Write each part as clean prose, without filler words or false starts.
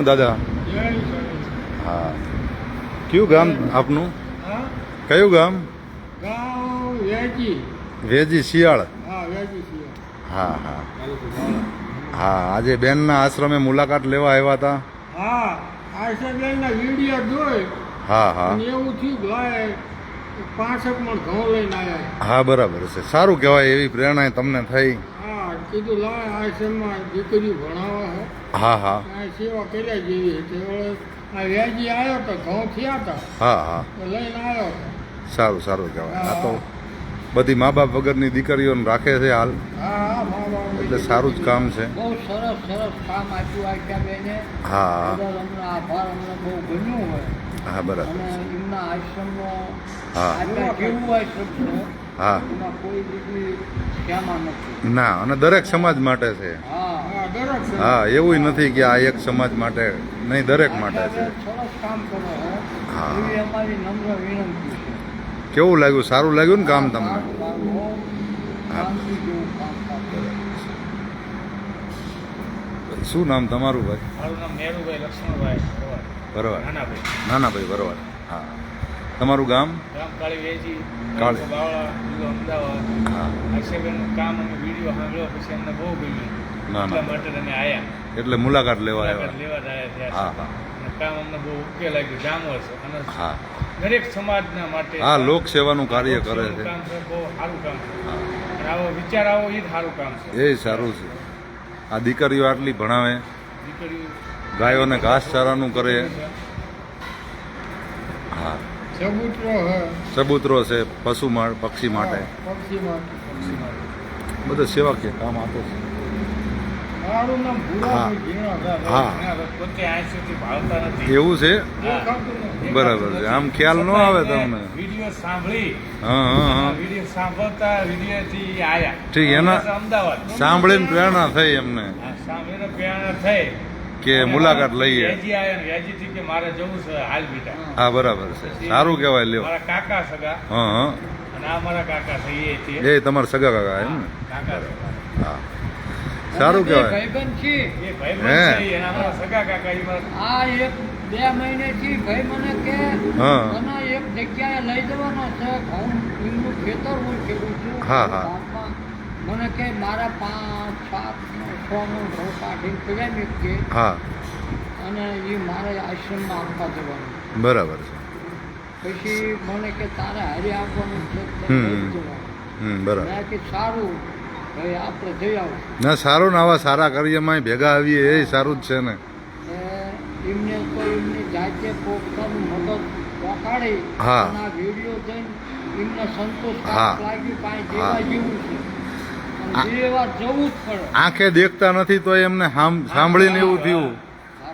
દાદા હા કયું ગામ આપનું કયું ગામ વેજી શિયાળ હા હા હા આજે બેનના આશ્રમે મુલાકાત લેવા આવ્યા હતા હા હા હા બરાબર છે સારું કહેવાય એવી પ્રેરણા તમને થઈ કીધું લાય આશ્રમમાં દીકરીઓ ભણાવવા હા હા સેવા કર્યા જેવી હતી આ વ્યાજી આવ્યો તો ઘઉં થયા હતા હા હા લઈને આવ્યો સારું સારું કહેવાય આ તો બધી મા બાપ વગરની દીકરીઓને રાખે છે હાલ એટલે સારું જ કામ છે બહુ સરસ સરસ કામ આપ્યું આપ્યા બેને હા અમને આભાર અમને બહુ ગમ્યું હોય હા બરાબર અને એમના આશ્રમનો હા કેવું આશ્રમ હા એમાં કોઈ બીજી શ્યામા નથી ના અને દરેક સમાજ માટે છે હા એવું નથી કે આ એક સમાજ માટે નહીં દરેક માટે છે સરસ કામ કરો હા એવી અમારી નમ્ર વિનંતી છે કેવું લાગ્યું સારું લાગ્યું ને કામ તમને શું નામ તમારું ભાઈ મારું નામ મેરુભાઈ લક્ષ્મણભાઈ બરોબર નાનાભાઈ બરોબર હા તમારું ગામ કાળી વેજી કાળી બાવળા અમદાવાદ હા આશેબેનનું કામ અમે વિડીયો સાંભળ્યો પછી અમને બહુ ગમ્યું ના એટલા ના માટે અમે આવ્યા એટલે મુલાકાત લેવા લેવા આવ્યા આવ્યા હા હા અને કામ અમને બહુ ઓકે લાગ્યું જામર છે અને હા દરેક સમાજના માટે હા લોક સેવાનું કાર્ય કરે છે કામ છે બહુ સારું કામ છે હા અને આવો વિચાર આવો એ જ સારું કામ છે એ સારું છે આ દીકરીઓ આટલી ભણાવે દીકરીઓ ગાયોને ઘાસચારાનું કરે હા ચબૂતરો છે પશુ પક્ષી માટે પક્ષી માટે બધું સેવાકીય કામ આપે છે મારું નામ હા. હા. પોતે આ સુધી ભાવતા નથી એવું છે બરાબર છે આમ ખ્યાલ ન આવે તમને વિડીયો સાંભળી હા હા હા વિડીયો સાંભળતા વિડીયોથી આયા ઠીક એના અમદાવાદ સાંભળીને પ્રેરણા થઈ એમને સાંભળીને પ્રેરણા થઈ કે મુલાકાત લઈએ વેજી આવ્યા ને વેજીથી કે મારે જવું છે હાલ બેટા હા બરાબર છે સારું કહેવાય લ્યો મારા કાકા સગા હા હા અને આ મારા કાકા છે એ છે એ તમારા સગા કાકા એમ ને કાકા હા સારું કહેવાય ભાઈબંધ છે એ હે. ભાઈબંધ છે અને અમારા સગા કાકા એ મારા આ એક 2 મહિનેથી ભાઈ મને કે હા. મને એક જગ્યાએ લઈ જવાનો છે ઘઉં એમનું ખેતર હું ખેડું છું હા, હા. ગામમાં. મને કે મારા 5, 7, 6 મણ ઘઉં કાઢીને પીડાવી કે હા અને એ મારે આશ્રમમાં આપવા જવાનું બરાબર છે પછી મને કે તારે હારે આવવાનું છે તો હમ. લઈ જવાનું. બરાબર મેં કે સારું ભાઈ આપણે જઈ આવું ના સારું ને આવા સારા કાર્યમાં ભેગા આવીએ એ સારું જ છે ને એમને તો એમની જાતે પોતાનું મદદ પહોંચાડી હા. અને આ વિડીયો જોઈને એમને સંતોષ હા. લાગ્યું કાંઈ હા. જેવા જેવું છે આ- અને જેવા જવું જ પડે આંખે દેખતા નથી તો એમને સાંભળીને એવું થયું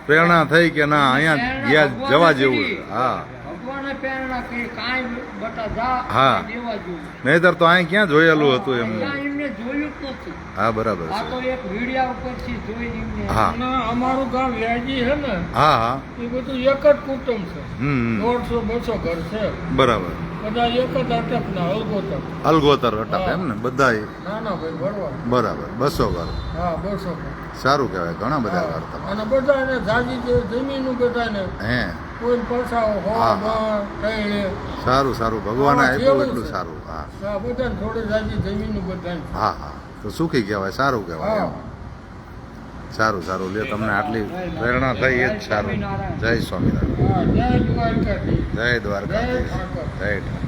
પ્રેરણા થઈ કે ના અહીંયા ગયા જવા જેવું છે હા ભગવાને પ્રેરણા કરી કાંઈ બટા જા હા. કાંઈ જેવા જેવું નહીતર તો અહીં ક્યાં જોયેલું હતું એમને ત્યાં એમને જોયું જ નથી હા બરાબર આ છે તો એક વિડિયા ઉપરથી જોઈને એમને હા. અને અમારું ગામ વ્યાજી છે ને હા હા એ બધું એક જ કુટુંબ છે હમ 150-200 ઘર છે બરાબર બધા એક જ અટકના અલગોતક અલગોતર અટક એમ ને બધા નાના ભાઈ ભરવા બરાબર 200 ઘર હા 200 ઘર સારું કહેવાય ઘણા બધા ઘર તમારે અને બધાને જાજી જમીનું બધાને હે કોઈ પૈસાઓ હા. હોવા કઈ સારું સારું ભગવાને હા, આપ્યું જેવું એટલું છે. સારું હા હા બધાને થોડી જાજી જમીનું બધાને હા હા તો સુખી કહેવાય સારું કહેવાય હા. એમ સારું સારું લ્યો તમને આટલી પ્રેરણા થઈ એ જ સારું જય સ્વામિનારાયણ હા જય દ્વારકાધીશ જય દ્વારકાધીશ જય ઠાકર. જય ઠાકર